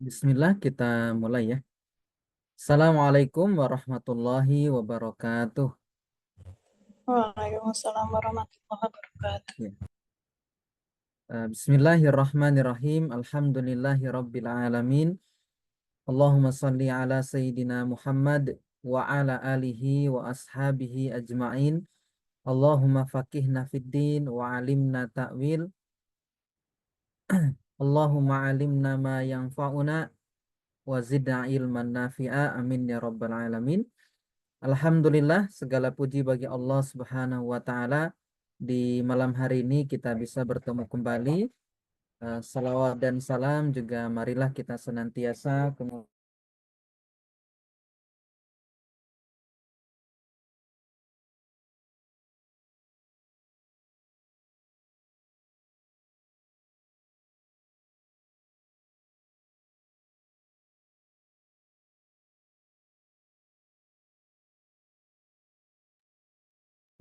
Bismillah, kita mulai ya. Assalamualaikum warahmatullahi wabarakatuh. Waalaikumsalam warahmatullahi wabarakatuh. Ya. Bismillahirrahmanirrahim. Alhamdulillahi rabbil alamin. Allahumma salli ala Sayyidina Muhammad wa ala alihi wa ashabihi ajma'in. Allahumma faqihna fid din wa alimna ta'wil. Allahumma alimna ma yanfa'una wa zidna ilman nafi'a. Amin ya rabbal alamin. Alhamdulillah, segala puji bagi Allah Subhanahu wa Ta'ala. Di malam hari ini kita bisa bertemu kembali. Salawat dan salam juga marilah kita senantiasa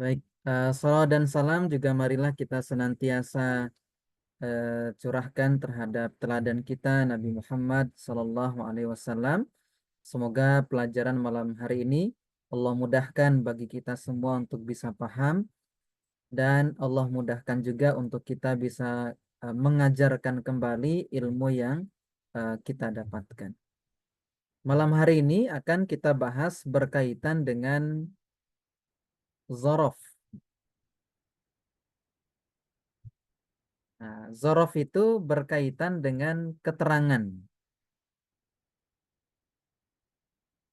baik. Salawat dan salam juga marilah kita senantiasa curahkan terhadap teladan kita Nabi Muhammad Sallallahu Alaihi Wasallam. Semoga pelajaran malam hari ini Allah mudahkan bagi kita semua untuk bisa paham. Dan Allah mudahkan juga untuk kita bisa mengajarkan kembali ilmu yang kita dapatkan. Malam hari ini akan kita bahas berkaitan dengan zorof. Nah, zorof itu berkaitan dengan keterangan.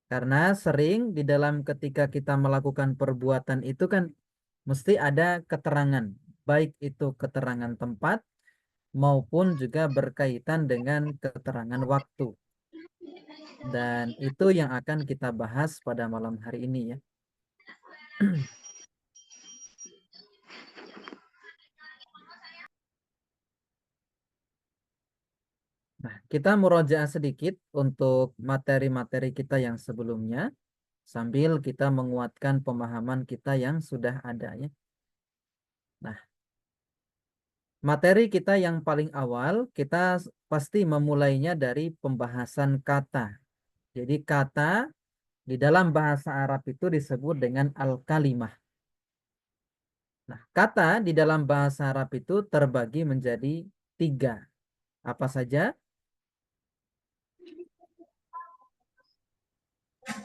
Karena sering di dalam ketika kita melakukan perbuatan itu kan mesti ada keterangan. Baik itu keterangan tempat maupun juga berkaitan dengan keterangan waktu. Dan itu yang akan kita bahas pada malam hari ini ya. Nah, kita murojaah sedikit untuk materi-materi kita yang sebelumnya sambil kita menguatkan pemahaman kita yang sudah ada ya. Nah, materi kita yang paling awal kita pasti memulainya dari pembahasan kata. Jadi kata di dalam bahasa Arab itu disebut dengan al-kalimah. Nah, kata di dalam bahasa Arab itu terbagi menjadi 3. Apa saja?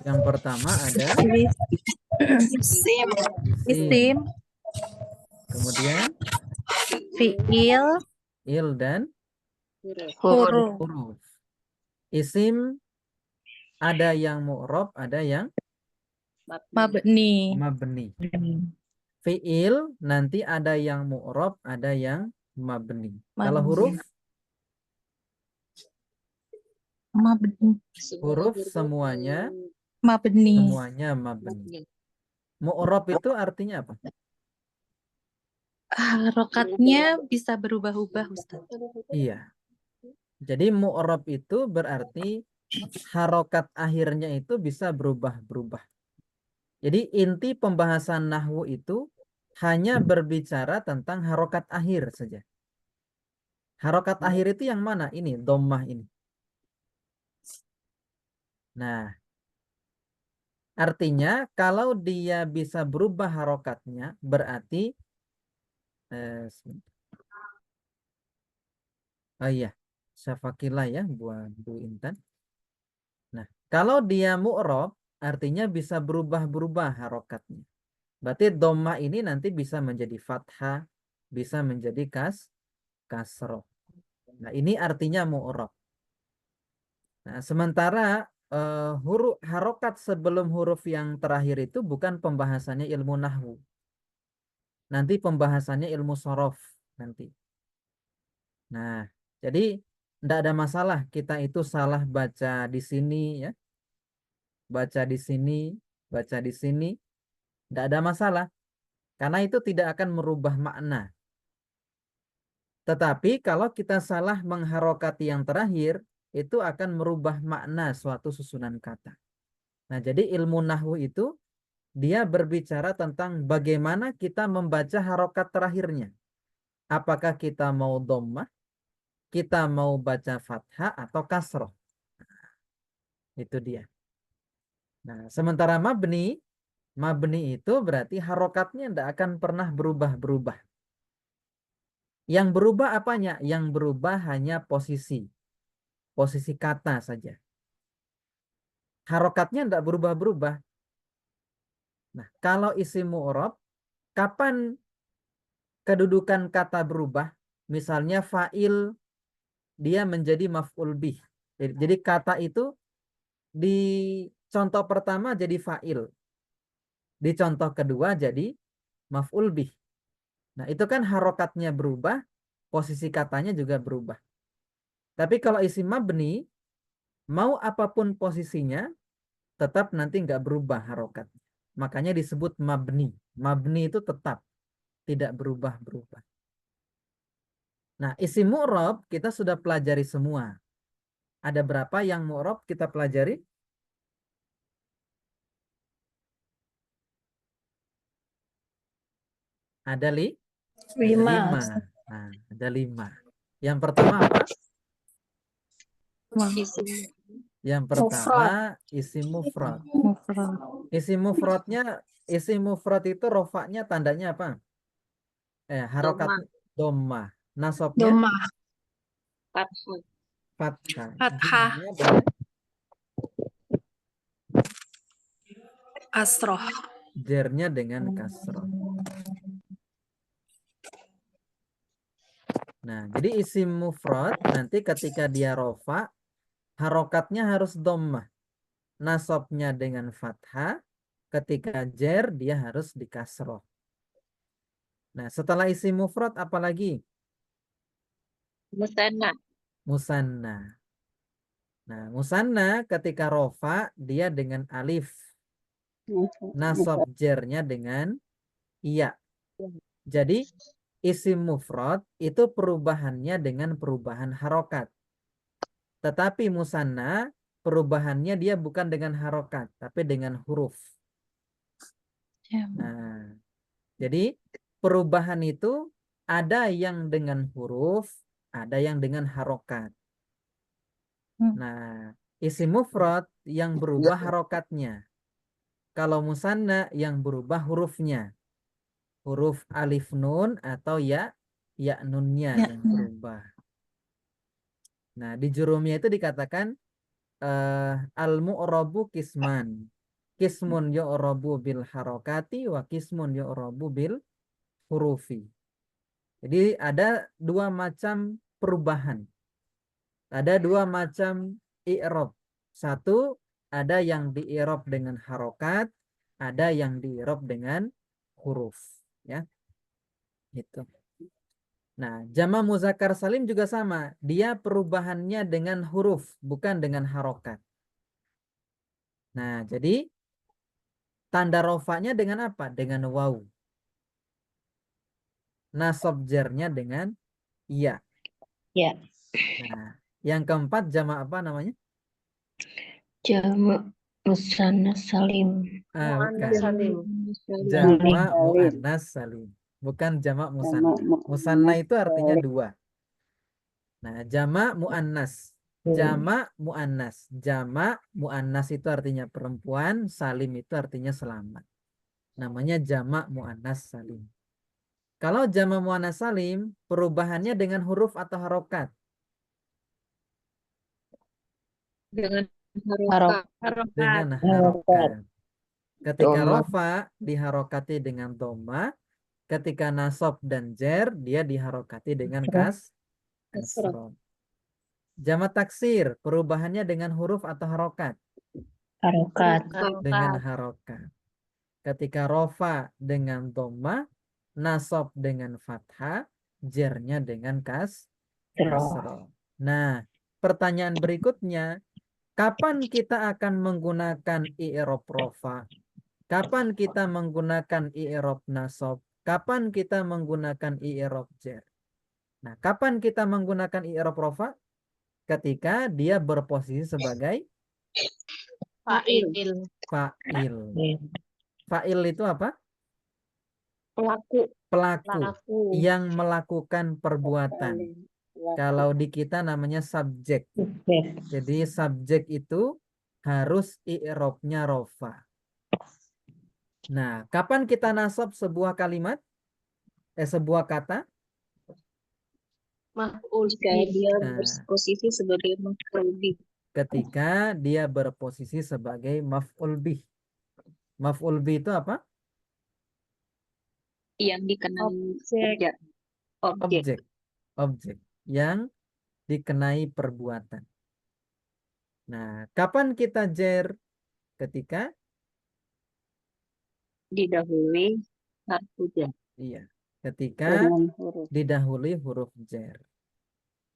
Yang pertama ada Isim, isim. Kemudian fiil, il dan huruf. huruf. Isim ada yang mu'rob, ada yang Mabni. mabni. Fiil nanti ada yang mu'rob, ada yang mabni. Kalau huruf, Mabni. huruf semuanya Mabni. mabni. Mu'rob itu artinya apa? Harokatnya bisa berubah-ubah, Ustaz. Iya. Jadi mu'rob itu berarti harokat akhirnya itu bisa berubah-berubah. Jadi inti pembahasan nahwu itu hanya berbicara tentang harokat akhir saja. Harokat akhir itu yang mana? Ini, dhammah ini. Nah, artinya kalau dia bisa berubah harokatnya, berarti oh iya, syafakillah ya buat Bu Intan. Nah, kalau dia mu'rob, artinya bisa berubah-berubah harokatnya. Berarti dhammah ini nanti bisa menjadi fathah, bisa menjadi kasroh. Nah, ini artinya mu'rob. Nah, sementara huruf harokat sebelum huruf yang terakhir itu bukan pembahasannya ilmu nahwu. Nanti pembahasannya ilmu sorof nanti. Nah, jadi tidak ada masalah kita itu salah baca di sini ya, baca di sini, baca di sini, tidak ada masalah karena itu tidak akan merubah makna. Tetapi kalau kita salah mengharokati yang terakhir, itu akan merubah makna suatu susunan kata. Nah, jadi ilmu nahwu itu dia berbicara tentang bagaimana kita membaca harokat terakhirnya. Apakah kita mau dhammah, kita mau baca fathah atau kasroh. Itu dia. Nah, sementara mabni itu berarti harokatnya tidak akan pernah berubah-berubah. Yang berubah apanya? Yang berubah hanya posisi kata saja. Harokatnya tidak berubah-berubah. Nah, kalau isim mu'rab, kapan kedudukan kata berubah? Misalnya fa'il, dia menjadi maf'ul bih. Jadi kata itu di contoh pertama jadi fa'il. Di contoh kedua jadi maf'ul bih. Nah, itu kan harokatnya berubah, posisi katanya juga berubah. Tapi kalau isim mabni, mau apapun posisinya, tetap nanti nggak berubah harokat. Makanya disebut mabni. Mabni itu tetap tidak berubah-berubah. Nah, isim mu'rab kita sudah pelajari semua. Ada berapa yang mu'rab kita pelajari? Ada Lima. lima. Nah, ada 5. Yang pertama apa? Yang pertama isim mufrad. Isim mufrad itu rofaknya tandanya apa? Harokat doma. Nasobnya Doma. fathah. Fathah. Jernya dengan Asroh. jernya dengan kasroh. Nah, jadi isim mufrad nanti ketika dia rofa, harokatnya harus dhammah. Nasobnya dengan fathah. Ketika jer dia harus dikasroh. Nah, setelah isim mufrad apalagi? Musanna. Nah, musanna ketika rofa dia dengan alif. Nasob jernya dengan iya. Jadi isim mufrad itu perubahannya dengan perubahan harokat. Tetapi musanna perubahannya dia bukan dengan harokat, tapi dengan huruf. Nah, jadi perubahan itu ada yang dengan huruf, ada yang dengan harokat. Nah, isim mufrad yang berubah harokatnya. Kalau musanna yang berubah hurufnya. Huruf alif nun atau ya nunnya yang berubah. Nah, di jurumnya itu dikatakan al-mu'rabu kisman. Kismun yu'rabu bil harokati wa kismun yu'rabu bil hurufi. Jadi ada 2 macam perubahan. Ada 2 macam i'rab. Satu, ada yang di-i'rab dengan harokat, ada yang di-i'rab dengan huruf. Ya, gitu. Nah, jama muzakkar salim juga sama. Dia perubahannya dengan huruf, bukan dengan harokat. Nah, jadi tanda rofanya dengan apa? Dengan waw. Nasob jernya dengan iya. Ya. Nah, yang keempat jama apa namanya? Jamak musannas salim. Bukan. Jama muannas salim. Bukan jama musanna. Musanna itu artinya 2. Nah, jama muannas. Jama muannas. Jama muannas itu artinya perempuan, salim itu artinya selamat. Namanya jama muannas salim. Kalau jama muannas salim, perubahannya dengan huruf atau harokat? Dengan Dengan harokat. Ketika rofa diharokati dengan doma, ketika nasob dan jer dia diharokati dengan kasroh. Jama taksir, perubahannya dengan huruf atau harokat? harokat. Dengan harokat. Ketika rofa dengan doma, nasob dengan fathah, jernya dengan kasroh. Nah, pertanyaan berikutnya, kapan kita akan menggunakan i'rab rofa? Kapan kita menggunakan i'rab nasob? Kapan kita menggunakan i'rab jer? Nah, kapan kita menggunakan i'rab rofa? Ketika dia berposisi sebagai Fa'il. fa'il. Fa'il itu apa? Pelaku. Pelaku yang melakukan perbuatan. Kalau di kita namanya subjek. Jadi subjek itu harus i'robnya rofa. Nah, kapan kita nasab sebuah kalimat? Sebuah kata? Maf'ul Jika bih. dia Nah, berposisi sebagai maf'ul bih. ketika dia berposisi sebagai maf'ul bih. Maf'ul bih itu apa? Yang dikenai Objek. objek. Objek. Objek yang dikenai perbuatan. Nah, kapan kita jar? Ketika Didahului harfu jar iya, ketika dengan huruf didahului huruf jar.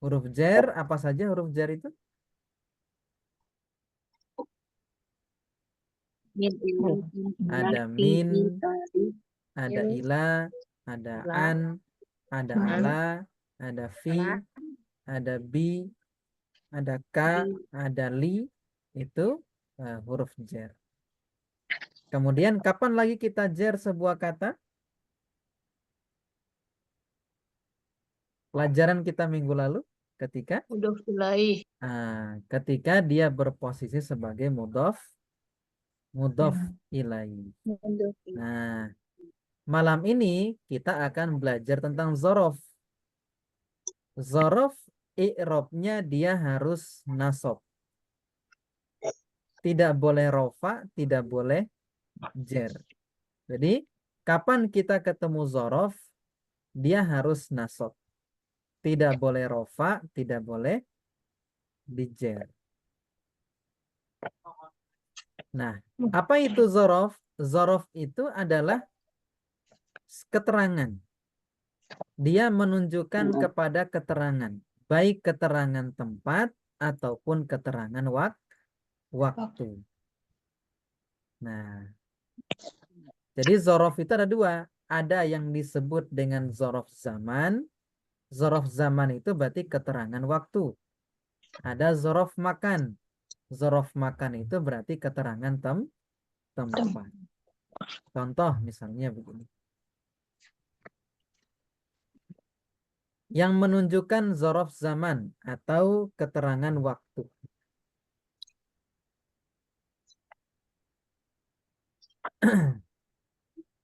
Huruf jar apa saja huruf jar itu? min ilah Ada fi min, tadi ada Min. ila, ada Ila. an, ada An. ala, ada fi, Ala. ada bi, ada ka, bi ada li, itu huruf jar. Kemudian kapan lagi kita jar sebuah kata? Pelajaran kita minggu lalu ketika Mudhof ilaih. ketika dia berposisi sebagai mudhof ilaih. Nah, malam ini kita akan belajar tentang zorof. Zorof i'robnya dia harus nasab. Tidak boleh rofa, tidak boleh jer. Jadi, kapan kita ketemu zorof, dia harus nasab. Tidak boleh rofa, tidak boleh dijer. Nah, apa itu zorof? Zorof itu adalah keterangan. Dia menunjukkan kepada keterangan. Baik keterangan tempat ataupun keterangan waktu. Nah, jadi zorof itu ada dua. Ada yang disebut dengan zorof zaman. Zorof zaman itu berarti keterangan waktu. Ada zorof makan. Zorof makan itu berarti keterangan tempat. Contoh misalnya begini. Yang menunjukkan zorof zaman atau keterangan waktu.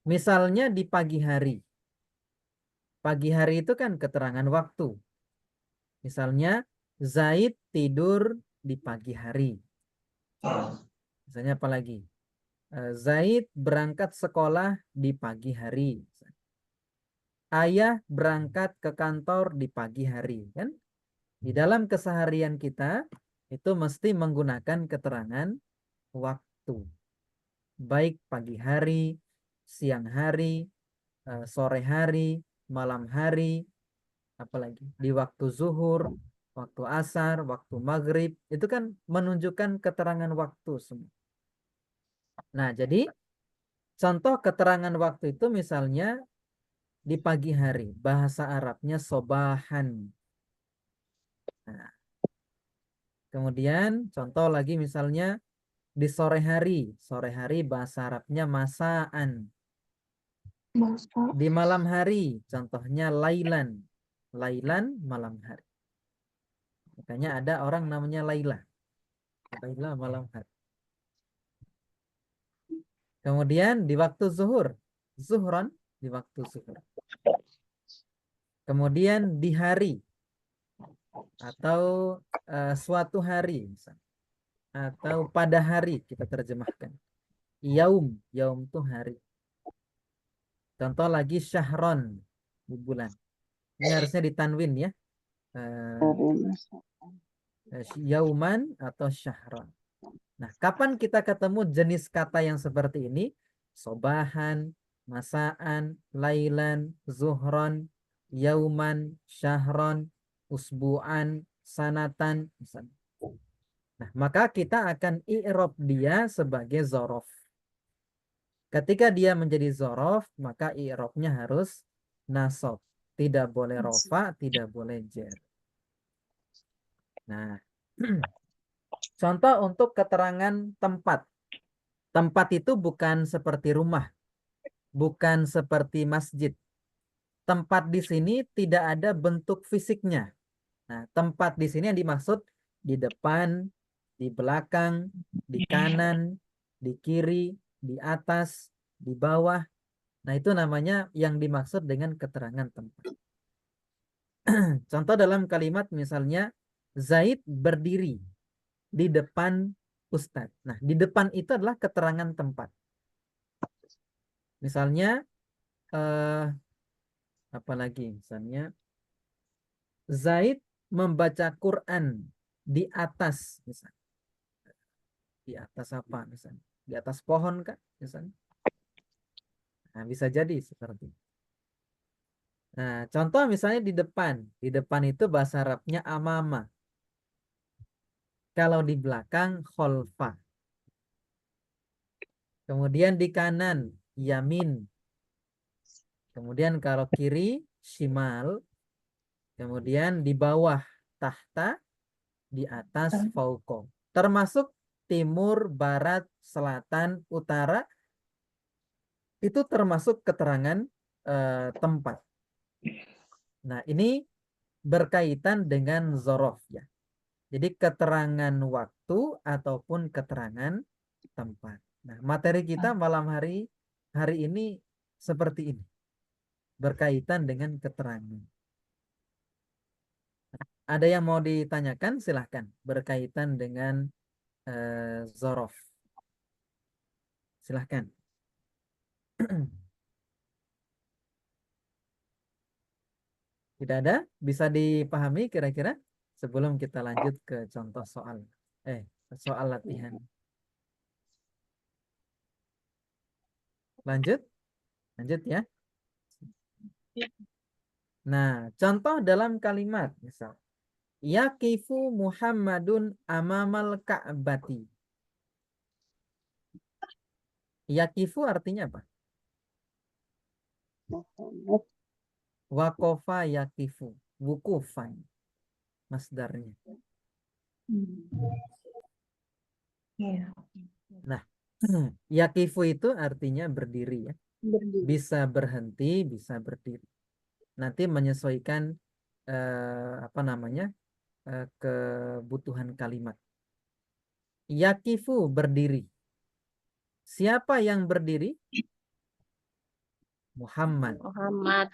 Misalnya di pagi hari. Pagi hari itu kan keterangan waktu. Misalnya Zaid tidur di pagi hari. Misalnya apa lagi? Zaid berangkat sekolah di pagi hari. Ayah berangkat ke kantor di pagi hari. Kan? Di dalam keseharian kita itu mesti menggunakan keterangan waktu. Baik pagi hari, siang hari, sore hari, malam hari, apalagi di waktu zuhur, waktu asar, waktu maghrib, itu kan menunjukkan keterangan waktu semua. Nah, jadi contoh keterangan waktu itu misalnya di pagi hari, bahasa Arabnya sobahan. Nah, kemudian contoh lagi misalnya di sore hari bahasa Arabnya masaan. Di malam hari, contohnya lailan. Lailan malam hari. Makanya ada orang namanya Laila. Laila malam hari. Kemudian di waktu zuhur. Zuhron di waktu zuhur. Kemudian di hari. Atau suatu hari. Misalnya. Atau pada hari kita terjemahkan. Yaum. Yaum itu hari. Contoh lagi syahron. Di bulan. Ini harusnya ditanwin ya. Yauman atau syahron. Nah, kapan kita ketemu jenis kata yang seperti ini? Sobahan, masaan, lailan, zuhron, yauman, syahron, usbu'an, sanatan. Misalnya. Nah, maka kita akan i'rob dia sebagai zorof. Ketika dia menjadi zorof, maka i'robnya harus nasob. Tidak boleh rofa, tidak boleh jer. Nah, contoh untuk keterangan tempat. Tempat itu bukan seperti rumah, bukan seperti masjid. Tempat di sini tidak ada bentuk fisiknya. Nah, tempat di sini yang dimaksud di depan, di di belakang, di kanan, di kiri, di atas, di bawah. Nah, itu namanya yang dimaksud dengan keterangan tempat. Contoh dalam kalimat misalnya Zaid berdiri di depan Ustadz. Nah, di depan itu adalah keterangan tempat. Misalnya apalagi misalnya Zaid membaca Quran di atas misalnya. Di atas apa misalnya? Di atas pohon kah misalnya? Nah, bisa jadi seperti itu. Nah, contoh misalnya di depan. Di depan itu bahasa Arabnya amama. Kalau di belakang kholfa. Kemudian di kanan yamin. Kemudian kalau kiri shimal. Kemudian di bawah tahta, di atas fauko. Termasuk timur, barat, selatan, utara. Itu termasuk keterangan tempat. Nah, ini berkaitan dengan zorof ya. Jadi keterangan waktu ataupun keterangan tempat. Nah, materi kita malam hari ini seperti ini. Berkaitan dengan keterangan. Ada yang mau ditanyakan? Silahkan. Berkaitan dengan zorof. Silahkan. Tidak ada? Bisa dipahami kira-kira? Sebelum kita lanjut ke contoh soal. Soal latihan. Lanjut? Lanjut ya. Nah, contoh dalam kalimat. Misal. Yakifu Muhammadun amamal ka'bati. Yakifu artinya apa? Muhammad. Wakofa yakifu. Wukufan. Masdarnya. Nah, yakifu itu artinya berdiri ya. Berdiri. Bisa berhenti, bisa berdiri. Nanti menyesuaikan kebutuhan kalimat. Yakifu berdiri. Siapa yang berdiri? Muhammad. Muhammad.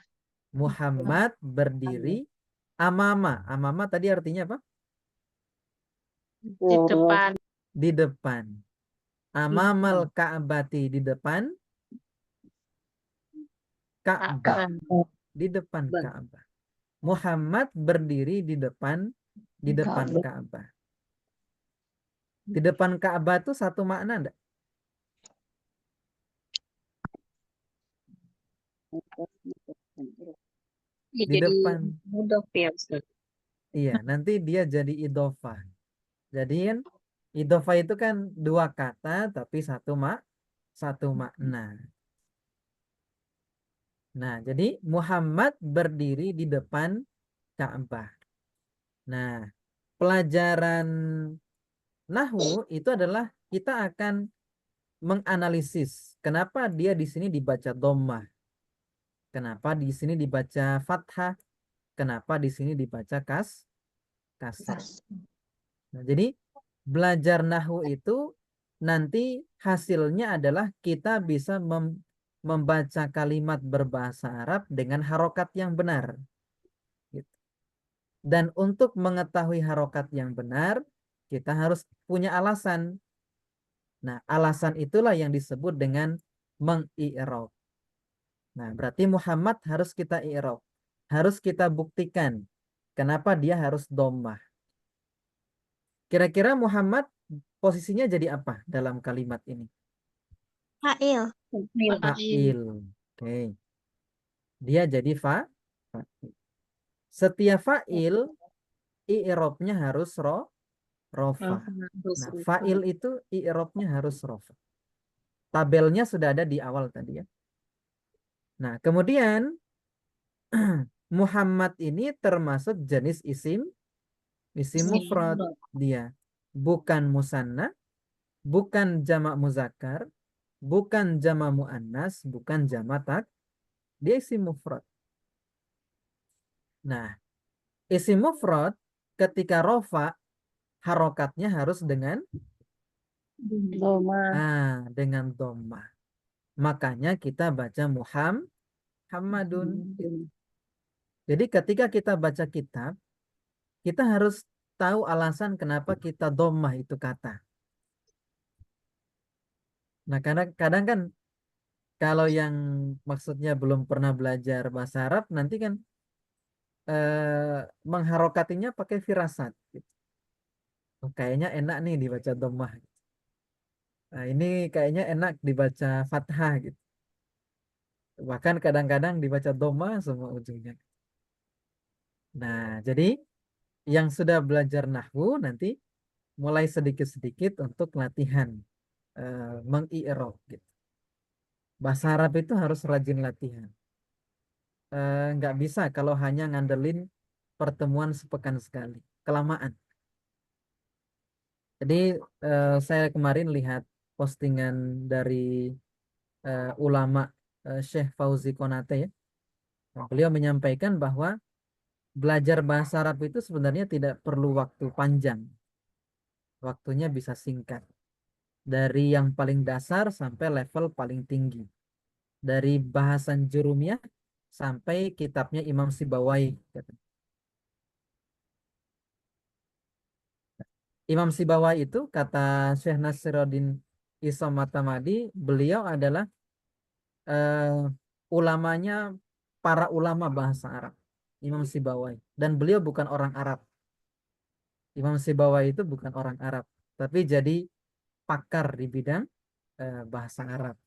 Muhammad berdiri. Amama. Amama tadi artinya apa? Di depan. Di depan. Amamal Ka'bati di depan Ka'bah. Di depan Ka'bah. Muhammad berdiri di depan Ka'bah. Di depan Ka'bah itu satu makna enggak? Di depan. Mudah ya, Ustaz. Iya, nanti dia jadi idhofah. Jadi kan idhofah itu kan dua kata tapi satu makna. Nah, jadi Muhammad berdiri di depan Ka'bah. Nah, pelajaran nahwu itu adalah kita akan menganalisis kenapa dia di sini dibaca dhammah. Kenapa di sini dibaca fathah? Kenapa di sini dibaca kasrah? Nah, jadi belajar nahwu itu nanti hasilnya adalah kita bisa membaca kalimat berbahasa Arab dengan harokat yang benar. Gitu. Dan untuk mengetahui harokat yang benar, kita harus punya alasan. Nah, alasan itulah yang disebut dengan meng-i'rab. Nah, berarti Muhammad harus kita i'rab. Harus kita buktikan kenapa dia harus dhammah. Kira-kira Muhammad posisinya jadi apa dalam kalimat ini? Fa'il. Fa'il. Oke. Dia jadi fa'il. Setiap fa'il i'rabnya harus rofa. Nah, fa'il itu i'rabnya harus rofa. Tabelnya sudah ada di awal tadi ya. Nah, kemudian Muhammad ini termasuk jenis isim mufrad. Dia bukan musanna, bukan jamak muzakkar, bukan jamak muannas, bukan jamak tak. Dia isim mufrad. Nah, isim mufrad ketika rofa harokatnya harus dengan Doma. dengan dhammah. Makanya kita baca Muhammadun. Jadi ketika kita baca kitab, kita harus tahu alasan kenapa kita dhammah itu kata. Nah, kadang-kadang kan kalau yang maksudnya belum pernah belajar bahasa Arab, nanti kan mengharokatinya pakai firasat. Gitu. Oh, kayaknya enak nih dibaca dhammah. Nah, ini kayaknya enak dibaca fathah gitu. Bahkan kadang-kadang dibaca dhammah semua ujungnya. Nah, jadi yang sudah belajar nahwu nanti mulai sedikit-sedikit untuk latihan mengi'rab gitu. Bahasa Arab itu harus rajin latihan. Nggak bisa kalau hanya ngandelin pertemuan sepekan sekali. Kelamaan. Jadi saya kemarin lihat postingan dari ulama Syekh Fauzi Konate ya. Nah, beliau menyampaikan bahwa belajar bahasa Arab itu sebenarnya tidak perlu waktu panjang. Waktunya bisa singkat. Dari yang paling dasar sampai level paling tinggi. Dari bahasan jurumiyah sampai kitabnya Imam Sibawai. Imam Sibawai itu kata Syekh Nasiruddin Isom Matamadi, beliau adalah ulamanya para ulama bahasa Arab. Imam Sibawai. Dan beliau bukan orang Arab. Imam Sibawai itu bukan orang Arab. Tapi jadi pakar di bidang bahasa Arab.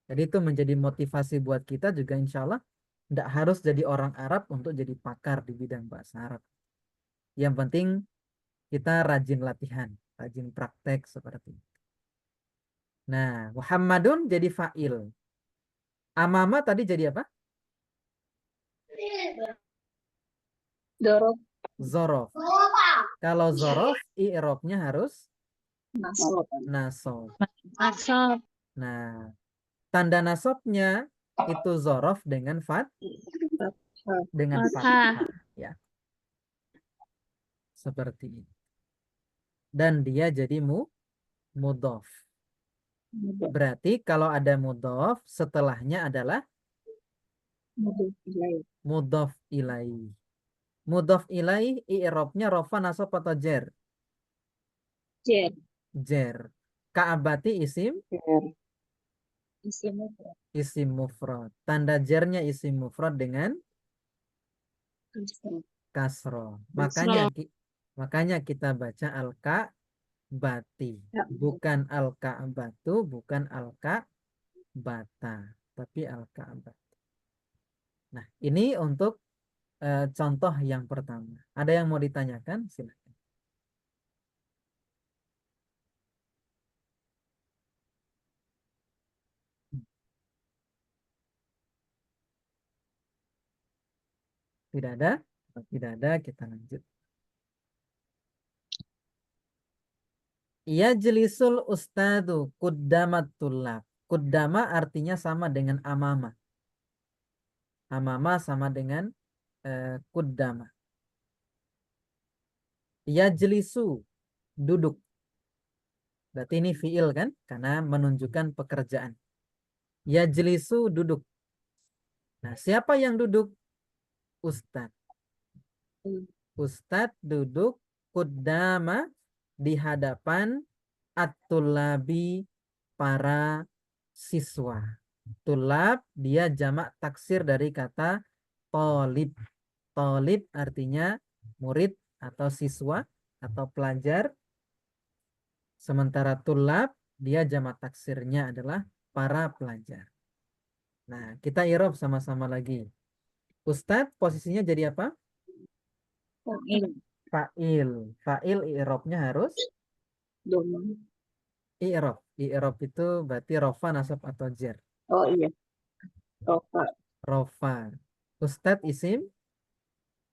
Jadi itu menjadi motivasi buat kita juga insya Allah tidak harus jadi orang Arab untuk jadi pakar di bidang bahasa Arab. Yang penting kita rajin latihan, rajin praktek seperti itu. Nah, Muhammadun jadi fa'il. Amama tadi jadi apa? Dorof. Zorof. Kalau zorof, i'robnya harus Nasab. nasob. Asal. Nah, tanda nasobnya itu zorof dengan Fathah. fathah. Ya. Seperti ini. Dan dia jadi mudhof. Berarti kalau ada mudhof, setelahnya adalah mudhof ilaih. Mudhof ilaih i'robnya rofa nasab atau jer? Jer. Jer. Ka'abati isim Isim mufrad. isim mufrad. Tanda jernya isim mufrad dengan kasro. Makanya kita baca al-ka'bati. Bukan al-ka'batu, bukan al-ka'bata, tapi al-ka'bati. Nah, ini untuk contoh yang pertama. Ada yang mau ditanyakan? Silakan. Tidak ada? Kalau tidak ada, kita lanjut. Yajlisul ustadu kuddamat tulab. Kuddama artinya sama dengan amama. Amama sama dengan kuddama. Yajlisu, duduk. Berarti ini fiil kan? Karena menunjukkan pekerjaan. Yajlisu, duduk. Nah, siapa yang duduk? Ustad. Ustad duduk kuddama di hadapan at-tulabi, para siswa. Tulab dia jamak taksir dari kata tolib. Tolib artinya murid atau siswa atau pelajar. Sementara tulab dia jamak taksirnya adalah para pelajar. Nah, kita irob sama-sama lagi. Ustadz posisinya jadi apa? Fa'il. Fa'il. Fa'il i'robnya harus Doma. i'rob. I'rob itu berarti rofa, nasab atau jer. Oh iya. Rofa. Rofa. Ustadz isim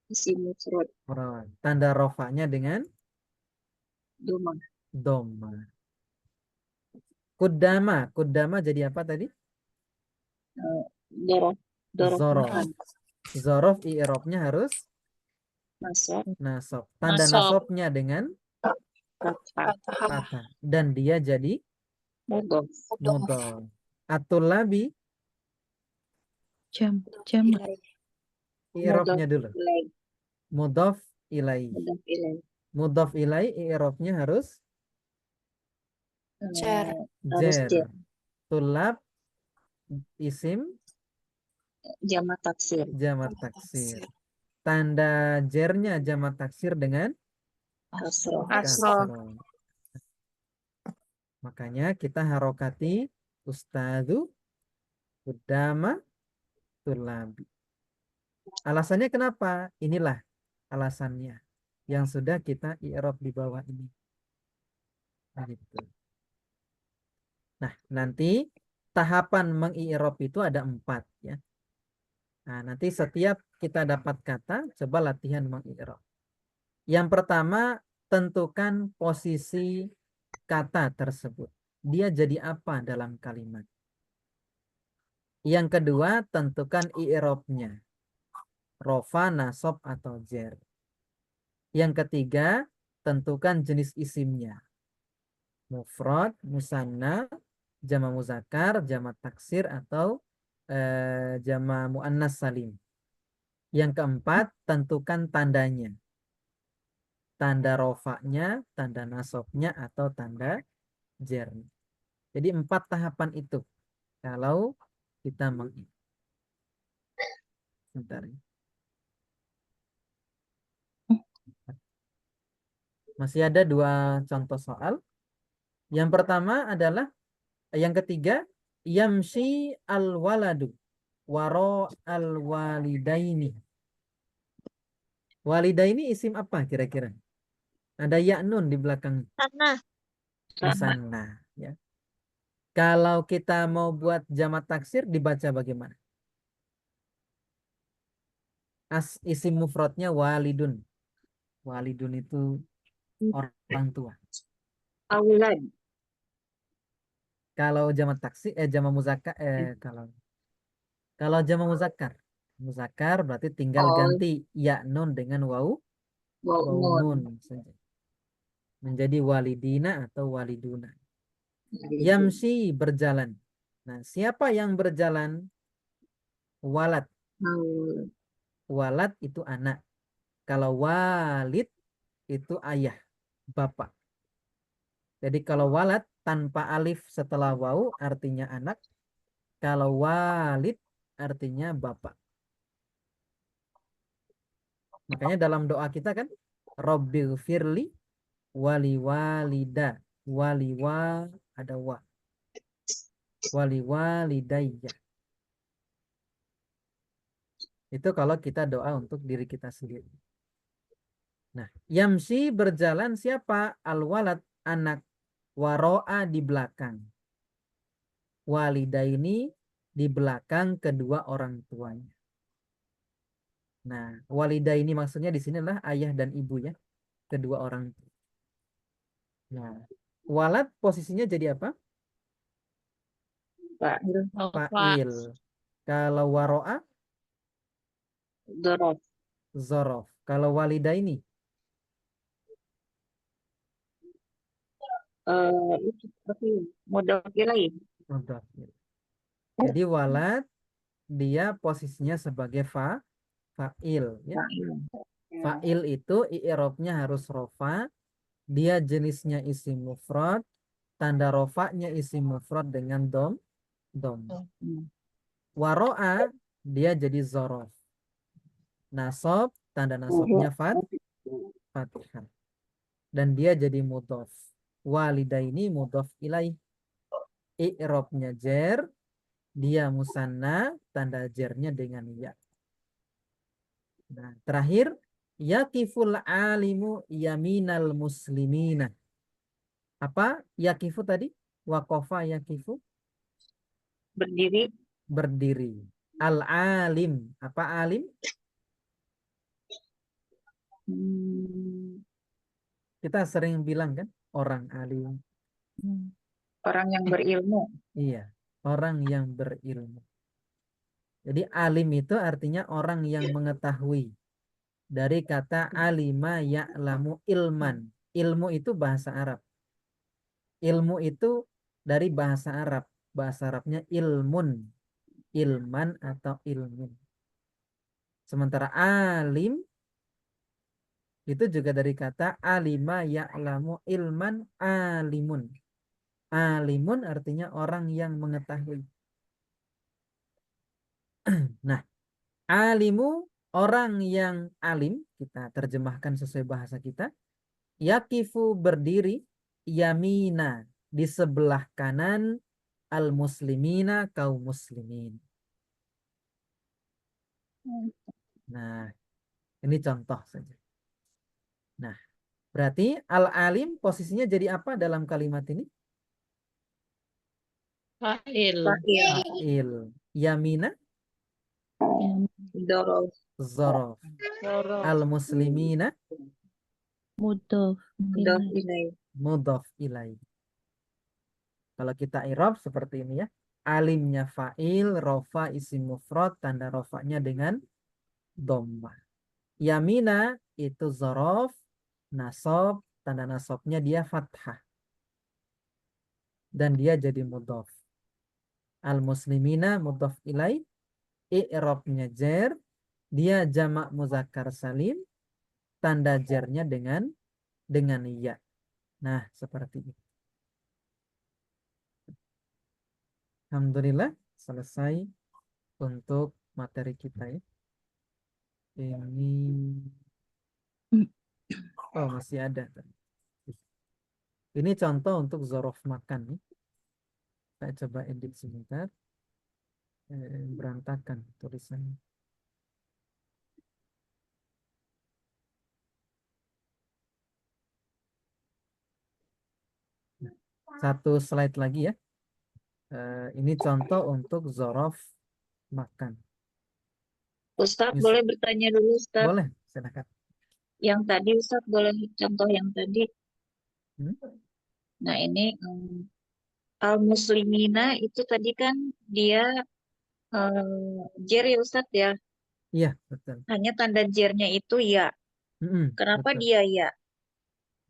Isim mufrad. mufrad. Tanda rofanya dengan Doma. doma. Kudama. Kudama jadi apa tadi? Dorof. Dorof Zorof. makan. Zorof i'robnya harus Nasab. nasab. Tanda Nasab. nasabnya dengan Fathah. fathah. Dan dia jadi Mudhof. mudhof. At-tullabi Jam. i'rabnya dulu. Ilaih. Mudhof ilai. Mudhof ilaih. Mudhof ilai i'rabnya harus Jar. Harus jer. Tulab isim jamak taksir. jamak taksir. Tanda jernya jamak taksir dengan Kasroh. kasroh. Makanya kita harokati ustadu udama tulabi. Alasannya kenapa? Inilah alasannya yang sudah kita i'rab di bawah ini. Gitu. Nah, nanti tahapan mengi'rab itu ada 4 ya. Nah, nanti setiap kita dapat kata, coba latihan mengi'rab. Yang pertama, tentukan posisi kata tersebut. Dia jadi apa dalam kalimat. Yang kedua, tentukan i'rabnya. Rofa, nasob, atau jer. Yang ketiga, tentukan jenis isimnya. Mufrad, musanna, jama muzakkar, jama taksir, atau jama muannas salim. Yang keempat, tentukan tandanya. Tanda rofaknya, tanda nasobnya, atau tanda jernya. Jadi 4 tahapan itu. Kalau kita Sebentar. Masih ada 2 contoh soal. Yang pertama adalah, yang ketiga, yamshi al-waladu waro al-walidaini. Walidaini isim apa kira-kira? Ada ya nun di belakang Tanah. di sana ya. Kalau kita mau buat jamak taksir dibaca bagaimana? Isim mufradnya walidun. Walidun itu orang tua. Aulad. Kalau jamak taksir jamak muzakkar kalau jamak muzakkar berarti tinggal ganti ya nun dengan wau nun saja. Menjadi walidina atau waliduna. Yamsi berjalan. Nah, siapa yang berjalan? Walad. Walad itu anak. Kalau walid itu ayah, bapak. Jadi kalau walad tanpa alif setelah wau artinya anak. Kalau walid artinya bapak. Makanya dalam doa kita kan, Rabbil firli wali walida. Wali wa ada wa. Wali walidayya. Itu kalau kita doa untuk diri kita sendiri. Nah, yamsi berjalan siapa? Al-walad, anak. Waro'a di belakang. Walidaini di belakang kedua orang tuanya. Nah, walidaini maksudnya di sini adalah ayah dan ibu ya. Kedua orang tua. Nah, walad posisinya jadi apa? Fa'il. Kalau waro'a? Dorof. Zorof. Kalau walidaini? Itu tapi mudhof ilaih. Mudhaf. Jadi walad dia posisinya sebagai fa'il ya. Fa'il itu i'rabnya harus rofa, dia jenisnya isim mufrad, tanda rofaknya isim mufrad dengan dom. Waro'a dia jadi zorof. Nasob, tanda nasobnya fathah. Dan dia jadi mudhof. Walidaini mudhof ilaih. I'rabnya jer, dia musanna, tanda jernya dengan ya. Nah, terakhir, yakiful alimu yaminal muslimina. Apa yakifu tadi? Wakofa yakifu? Berdiri. Berdiri. Al-alim. Apa alim? Kita sering bilang kan, orang alim. Orang yang berilmu. Iya, orang yang berilmu. Jadi alim itu artinya orang yang mengetahui. Dari kata alima ya'lamu ilman. ilmu itu bahasa Arab. Ilmu itu dari bahasa Arab. Bahasa Arabnya ilmun, ilman atau ilmin. Sementara alim itu juga dari kata alima ya'lamu ilman alimun. Alimun artinya orang yang mengetahui. Nah, alimu orang yang alim, kita terjemahkan sesuai bahasa kita. Yakifu berdiri, yamina di sebelah kanan, al muslimina kaum muslimin. Nah, ini contoh saja. Nah, berarti al-alim posisinya jadi apa dalam kalimat ini? Fa'il. Fa'il. Fa'il. Yamina, Dorof. zorof. Zorof. Al-muslimina, Mudof. Mudof ilaih. mudhof ilaih. Kalau kita i'rab seperti ini ya. Alimnya fa'il, rofa isim mufrad, tanda rofanya dengan dhammah. Yamina itu zorof, nasob, tanda nasobnya dia fathah. Dan dia jadi mudhof. Al-muslimina mudhof ilaih, i'rabnya jer, dia jamak muzakkar salim, tanda jernya dengan ya. Nah, seperti itu. Alhamdulillah selesai untuk materi kita ya. Ini masih ada. Ini contoh untuk zorof makan nih. Saya coba edit sebentar. Berantakan tulisannya. Satu slide lagi ya. Ini contoh untuk zorof makan. Ustadz boleh bertanya dulu Ustadz. Boleh, silakan. Yang tadi Ustadz boleh contoh yang tadi. Hmm? Nah ini al-muslimina itu tadi kan dia jer ya Ustadz ya. Iya, betul. Hanya tanda jernya itu ya. Kenapa Betul. dia ya?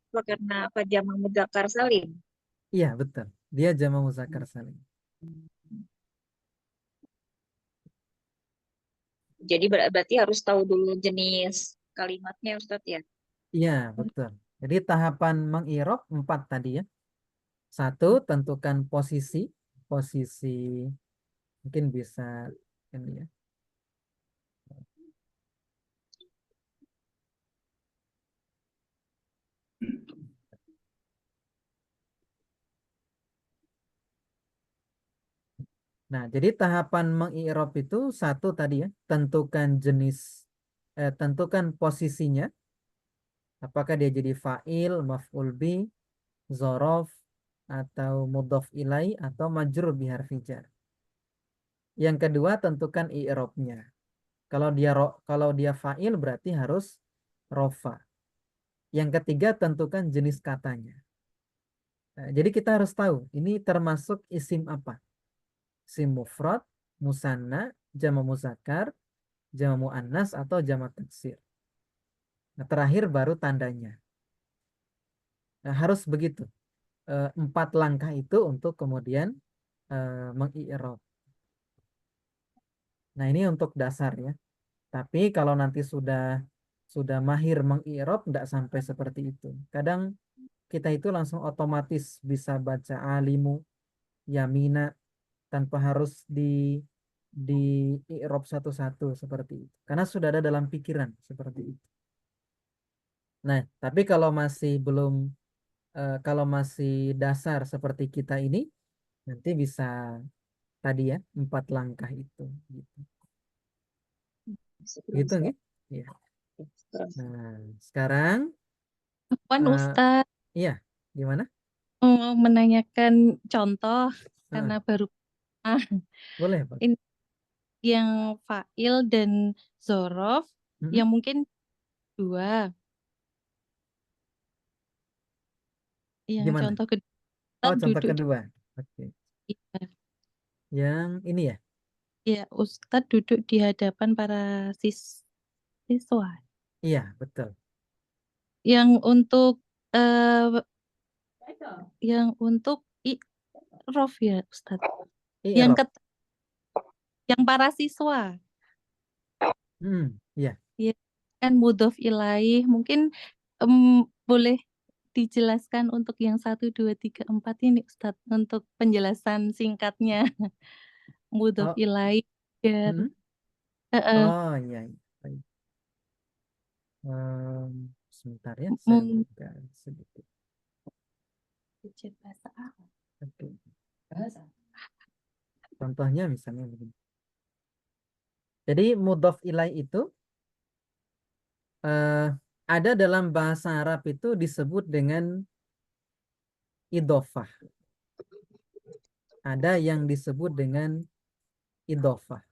Apa karena apa jamak mudzakkar salim? Iya, betul. Dia jamak muzakkar salim. Jadi berarti harus tahu dulu jenis kalimatnya Ustadz ya. Iya, betul. Jadi tahapan mengirob 4 tadi ya. 1, tentukan posisi. Posisi mungkin bisa ini ya. Nah, jadi tahapan mengirob itu 1 tadi ya. Tentukan jenis, tentukan posisinya. Apakah dia jadi fa'il, maf'ul bi, zorof, atau mudhof ilai, atau majrur biharfi jar. Yang kedua, tentukan i'robnya. Kalau dia fa'il berarti harus rofa. Yang ketiga, tentukan jenis katanya. Nah, jadi kita harus tahu ini termasuk isim apa? Isim mufrad, musanna, jamak muzakkar, jamak muannas atau jamak taksir. Nah, terakhir baru tandanya. Nah, harus begitu. 4 langkah itu untuk kemudian mengi'rab. Nah, ini untuk dasar ya. Tapi kalau nanti sudah mahir mengi'rab enggak sampai seperti itu. Kadang kita itu langsung otomatis bisa baca alimu, yamina tanpa harus di i'rab satu-satu seperti itu. Karena sudah ada dalam pikiran seperti itu. Nah, tapi kalau masih belum kalau masih dasar seperti kita ini nanti bisa tadi ya 4 langkah itu gitu. Gitu nih. Ya. Nah, sekarang Ustadz iya, gimana? mau menanyakan contoh karena baru Boleh, Pak. ini yang fa'il dan zorof yang mungkin 2. Yang Gimana? contoh kedua Oh, contoh duduk kedua. Oke. iya. Yang ini ya? Ya, Ustadz duduk di hadapan para siswa. Iya, betul. Yang untuk eh yang untuk i'rof ya Ustadz. I'rob. Yang para siswa. Ya. Ya, kan mudhof ilaih. Mungkin boleh dijelaskan untuk yang 1, 2, 3, 4 ini Ustadz untuk penjelasan singkatnya. Mudhof Oh, ilaih. Biar, oh iya. Baik. Sebentar ya, saya buka sedikit. bahasa Arab. Oke. Contohnya misalnya begini. Jadi mudhof ilaih itu ada dalam bahasa Arab itu disebut dengan idhofah. Ada yang disebut dengan idhofah.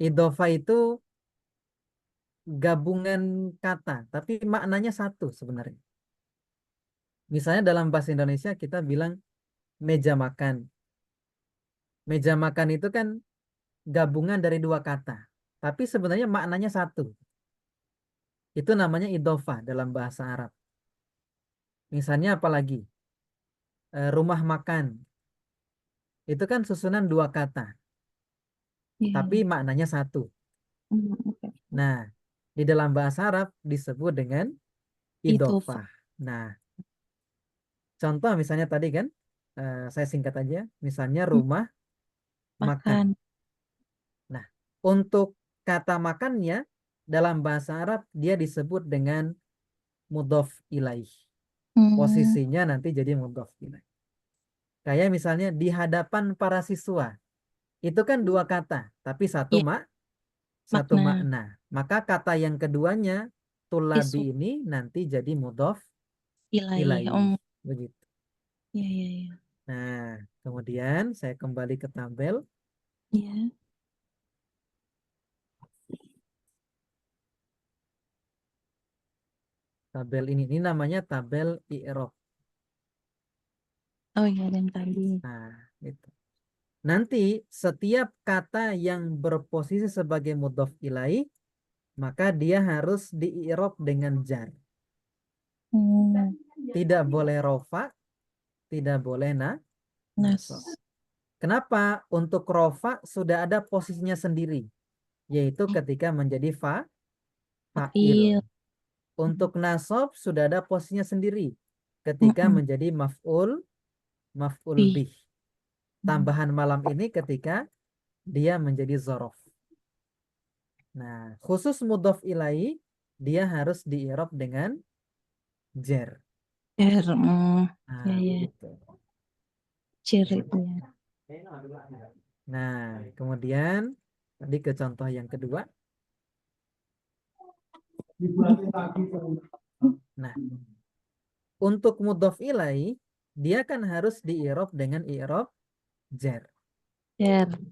Idhofah itu gabungan kata, tapi maknanya satu sebenarnya. Misalnya dalam bahasa Indonesia kita bilang meja makan. Meja makan itu kan gabungan dari dua kata, tapi sebenarnya maknanya satu. Itu namanya idhofah dalam bahasa Arab. Misalnya apalagi rumah makan. Itu kan susunan dua kata, tapi maknanya satu. Nah, di dalam bahasa Arab disebut dengan idhofah. Nah, contoh misalnya tadi kan, saya singkat aja, misalnya rumah makan. Nah, untuk kata makannya dalam bahasa Arab dia disebut dengan mudhof ilaih. Posisinya nanti jadi mudhof ilaih. Kayak misalnya di hadapan para siswa. Itu kan dua kata, tapi satu makna. Maka kata yang keduanya tulabi ini nanti jadi mudhof ilaih. Begitu. Nah, kemudian saya kembali ke tabel. Tabel ini namanya tabel i'rob. Oh iya, yang tadi. Nah, itu. Nanti setiap kata yang berposisi sebagai mudhof ilaih, maka dia harus di-i'rob dengan jar. Tidak boleh rofa, tidak boleh nasab. Kenapa? Untuk rofa sudah ada posisinya sendiri, yaitu ketika menjadi fa'il. Untuk nasab sudah ada posisinya sendiri, ketika menjadi maf'ul bih. Tambahan malam ini ketika dia menjadi zorof. Nah, khusus mudhof ilaih dia harus di-i'rab dengan jar. Gitu. Nah, kemudian tadi ke contoh yang kedua. Nah, untuk mudhof ilaih dia kan harus di-i'rab dengan i'rab jar.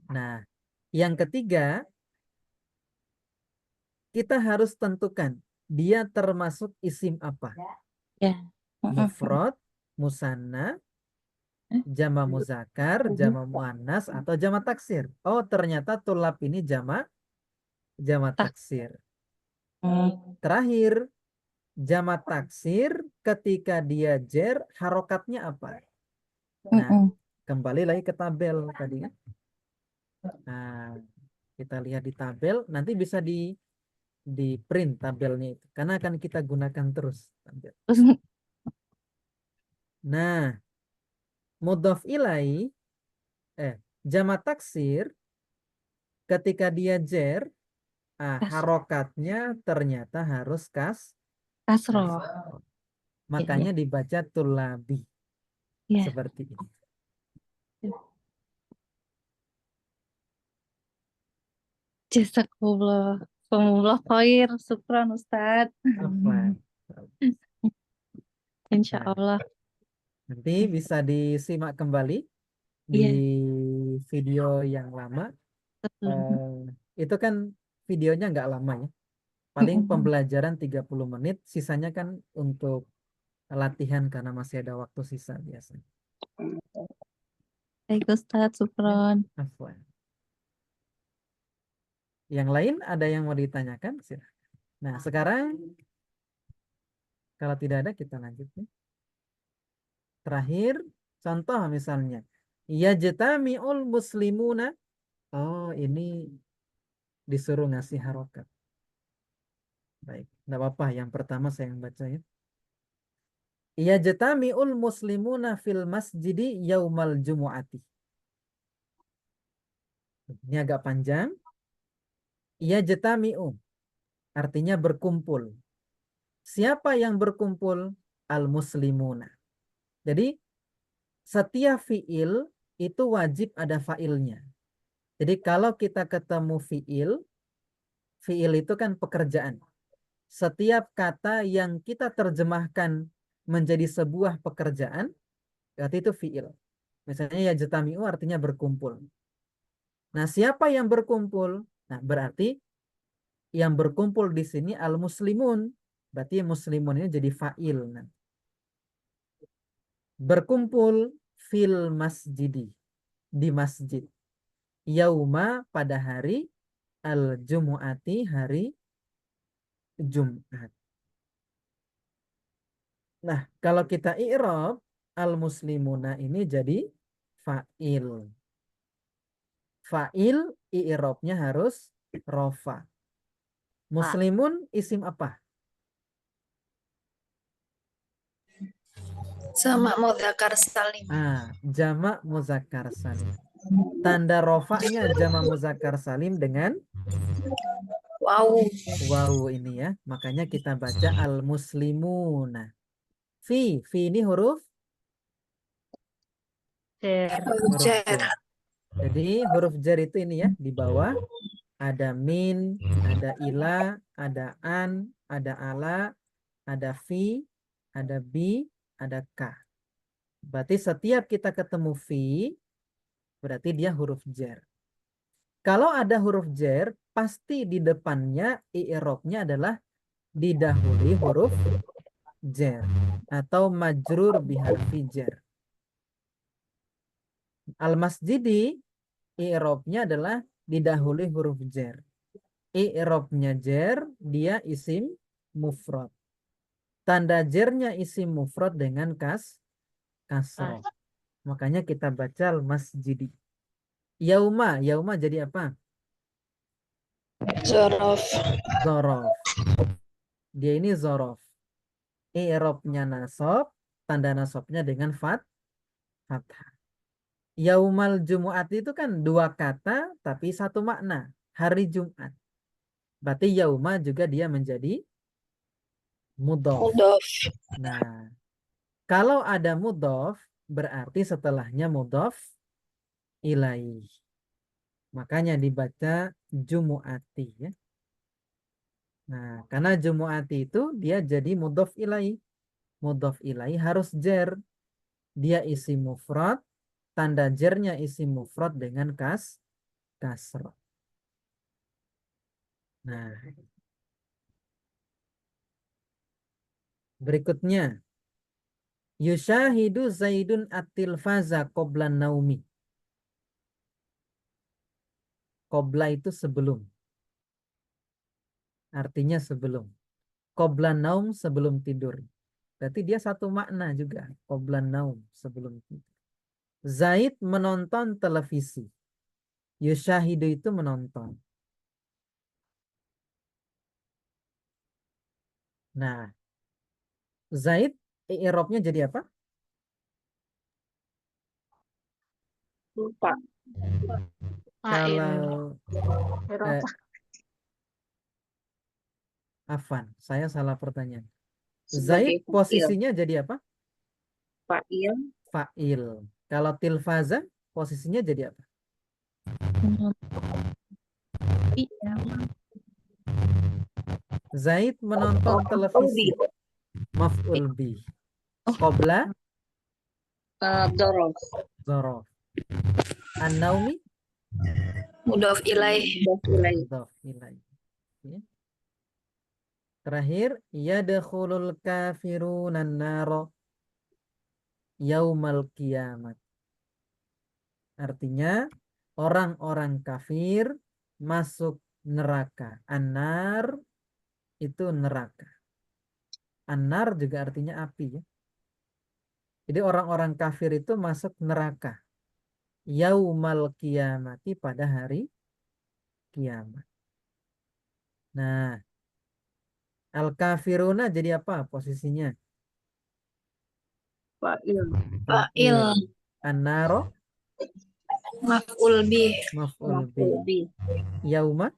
Nah, yang ketiga kita harus tentukan dia termasuk isim apa. Mufrad, musanna, jama muzakkar, jama muannas, atau jama taksir. Oh, ternyata tulab ini jama taksir. Terakhir, jama taksir ketika dia jar harokatnya apa? Nah, kembali lagi ke tabel tadi kan. Nah, kita lihat di tabel, nanti bisa di print tabelnya itu karena akan kita gunakan terus tabel. Nah, mudhof ilaih jama taksir ketika dia jar harokatnya ternyata harus kasroh. Makanya dibaca tulabi seperti ini. Jazakumullah khair, syukran Ustadz. Insya Allah. Nanti bisa disimak kembali di video yang lama. Itu kan videonya nggak lama ya. Paling pembelajaran 30 menit, sisanya kan untuk latihan karena masih ada waktu sisa biasanya. Baik Ustadz, syukron. Yang lain ada yang mau ditanyakan? Nah, sekarang Kalau tidak ada kita lanjut ya. Terakhir, contoh misalnya. Yajtami'ul muslimuna. Oh, ini disuruh ngasih harokat. Baik, tidak apa-apa. Yang pertama saya yang baca ya. Yajtami'ul muslimuna fil masjidi yaumal jumu'ati. Ini agak panjang. Yajtami'u artinya berkumpul. Siapa yang berkumpul? Al-muslimuna. Jadi setiap fiil itu wajib ada failnya. Jadi kalau kita ketemu fiil itu kan pekerjaan. Setiap kata yang kita terjemahkan menjadi sebuah pekerjaan, berarti itu fiil. Misalnya ya jetami'u artinya berkumpul. Nah, siapa yang berkumpul? Nah, berarti yang berkumpul di sini al-muslimun. Berarti muslimun ini jadi fa'il. Nah, berkumpul fil masjidi. Di masjid. Yauma pada hari al-jumu'ati hari Jumat. Nah, kalau kita i'rab al-muslimuna ini jadi fa'il. Fa'il i'rabnya harus rofa. Muslimun isim apa? Sama mudzakkar salim. Jamak muzakkar salim. Tanda rofanya jamak muzakkar salim dengan Wow. wawu ini ya. Makanya kita baca al-muslimuna. Fi ini huruf Jar. huruf Jar. jar. Jadi huruf jar itu ini ya di bawah ada min, ada ila, ada an, ada ala, ada fi, ada bi, ada ka. Berarti setiap kita ketemu fi, berarti dia huruf jar. Kalau ada huruf jar, pasti di depannya i'rabnya adalah didahului huruf jar atau majrur biharfi jar. Al-masjidi i'rabnya adalah didahului huruf jar. I'rabnya jar, dia isim mufrad. Tanda jarnya isim mufrad dengan kasroh. Makanya kita baca al-masjidi. Yauma jadi apa? Zorof. Zorof. Dia ini zorof. I'rabnya nasab, tanda nasabnya dengan fathah. Yaumal Jumu'at itu kan dua kata tapi satu makna. Hari Jumat. Berarti yauma juga dia menjadi mudhof. Mudhof. Nah, kalau ada mudhof berarti setelahnya mudhof ilaih. Makanya dibaca Jumu'ati ya. Nah, karena Jumu'ati itu dia jadi mudhof ilaih. Mudhof ilaih harus jar. Dia isi mufrad, tanda jarnya isi mufrad dengan kasroh. Nah, berikutnya yushahidu Zaidun at-tilfaza qobla naumi. Qobla itu sebelum. Artinya sebelum. Qobla naum sebelum tidur. Berarti dia satu makna juga. Qobla naum sebelum tidur. Zaid menonton televisi. Yushahidu itu menonton. Nah, Zaid i'rabnya jadi apa? Lupa. Kalau Afan, saya salah pertanyaan. Zaid Sebagai fa'il. posisinya jadi apa? Fa'il. Fa'il. Kalau tilfaza posisinya jadi apa? Iya. Zaid menonton televisi. Maf'ul bi. Qobla Zorof. zorof. An-naumi Mudhof ilaih. mudhof ilaih. Ya. Terakhir, yadkhulul kafirunan naro yaumal kiamat. Artinya orang-orang kafir masuk neraka. An-nar itu neraka. An-nar juga artinya api ya. Jadi orang-orang kafir itu masuk neraka. Yaumal qiyamati, pada hari kiamat. Nah, al-kafiruna jadi apa posisinya? Fa'il. Fa'il. An-naro Maf'ul bih. maf'ul bi. Maf'ul bih. Yauma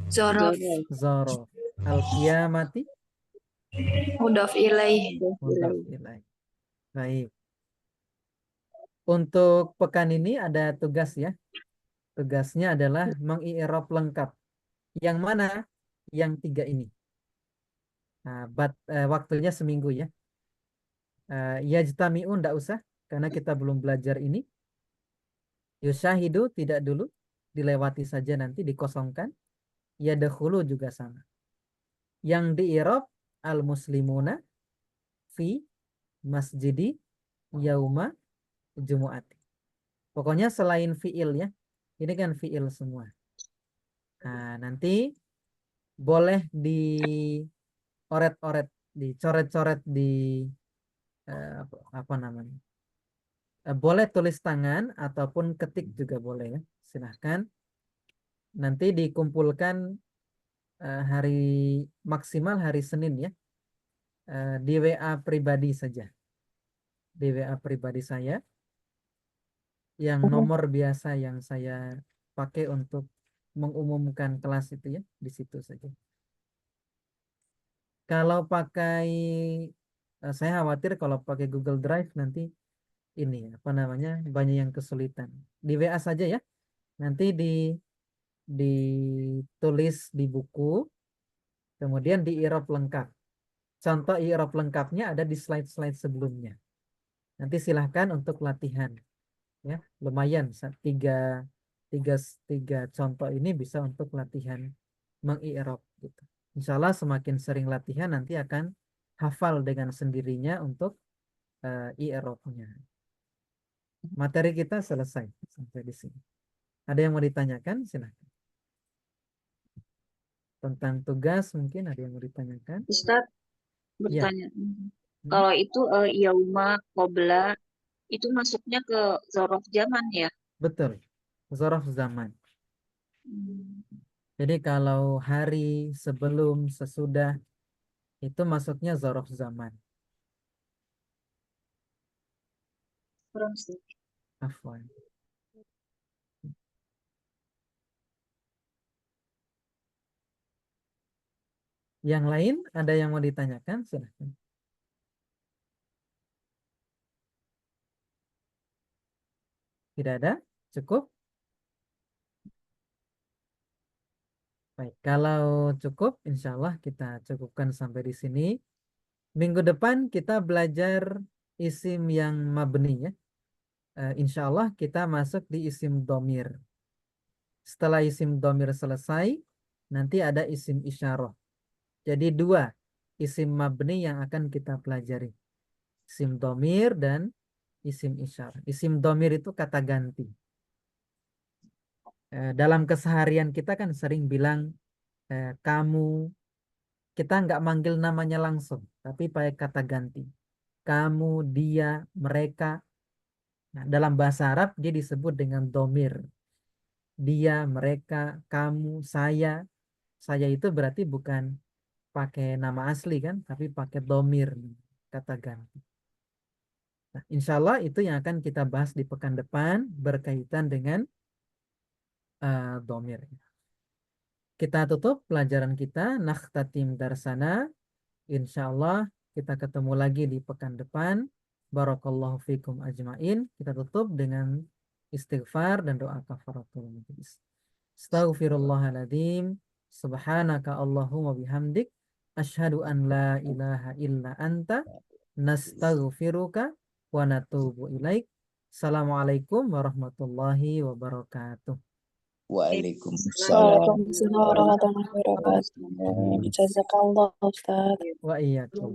Zorof. Dzaraf. zorof. Al-qiyamati Mudhof ilaih. Mudhof mudhof ilaih. ilaih. Baik. Untuk pekan ini ada tugas ya. Tugasnya adalah mengi'rab lengkap. Yang mana? Yang 3 ini. Nah, waktunya seminggu ya. Yajtami'un enggak usah karena kita belum belajar ini. Yushahidu tidak dulu, dilewati saja nanti, dikosongkan. Yadkhulu juga sama. Yang di'irab al-muslimuna fi masjidi yauma jumu'ati. Pokoknya selain fi'il ya. Ini kan fi'il semua. Nah, nanti boleh dioret-oret, dicoret-coret di apa namanya? Boleh tulis tangan ataupun ketik juga boleh ya. Silahkan. Nanti dikumpulkan maksimal hari Senin ya. Di WA pribadi saja. Di WA pribadi saya. Yang nomor biasa yang saya pakai untuk mengumumkan kelas itu ya. Di situ saja. Kalau pakai, saya khawatir kalau pakai Google Drive nanti ini apa namanya, banyak yang kesulitan. Di WA saja ya. Nanti ditulis di buku, kemudian di-i'rab lengkap. Contoh i'rab lengkapnya ada di slide-slide sebelumnya. Nanti silahkan untuk latihan. Ya, lumayan tiga contoh ini bisa untuk latihan meng-i'rab gitu. Insya Allah semakin sering latihan nanti akan hafal dengan sendirinya untuk i'rabnya. Materi kita selesai sampai di sini. Ada yang mau ditanyakan? Silahkan. Tentang tugas mungkin ada yang mau ditanyakan? Ustadz Ya. bertanya. Kalau itu yauma qabla itu masuknya ke zorof zaman ya? Betul. Zorof zaman. Jadi kalau hari, sebelum, sesudah, itu masuknya zorof zaman. Afwan. Yang lain ada yang mau ditanyakan? Silahkan. Tidak ada? Cukup? Baik, kalau cukup, insya Allah kita cukupkan sampai di sini. Minggu depan kita belajar isim yang mabni ya. Insya Allah kita masuk di isim domir. Setelah isim domir selesai, nanti ada isim isyarah. Jadi 2 isim mabni yang akan kita pelajari. Isim domir dan isim isyarah. Isim domir itu kata ganti. Dalam keseharian kita kan sering bilang kamu. Kita nggak manggil namanya langsung, tapi pakai kata ganti. Kamu, dia, mereka. Nah, dalam bahasa Arab dia disebut dengan domir. Dia, mereka, kamu, saya. Saya itu berarti bukan pakai nama asli kan, tapi pakai domir, kata ganti. Nah, insya Allah itu yang akan kita bahas di pekan depan berkaitan dengan domir. Kita tutup pelajaran kita, nakhtatim darsana. Insya Allah kita ketemu lagi di pekan depan. Barakallahu fikum ajmain. Kita tutup dengan istighfar dan doa kafaratul majlis. Astaghfirullahaladzim. Subhanaka Allahumma bihamdik. Ashhadu an la ilaha illa anta. Nastaghfiruka wa natubu ilaik. Assalamualaikum warahmatullahi wabarakatuh. Waalaikumsalam. Waalaikumsalam warahmatullahi wabarakatuh. Jazakallah Ustaz. Wa iyyakum.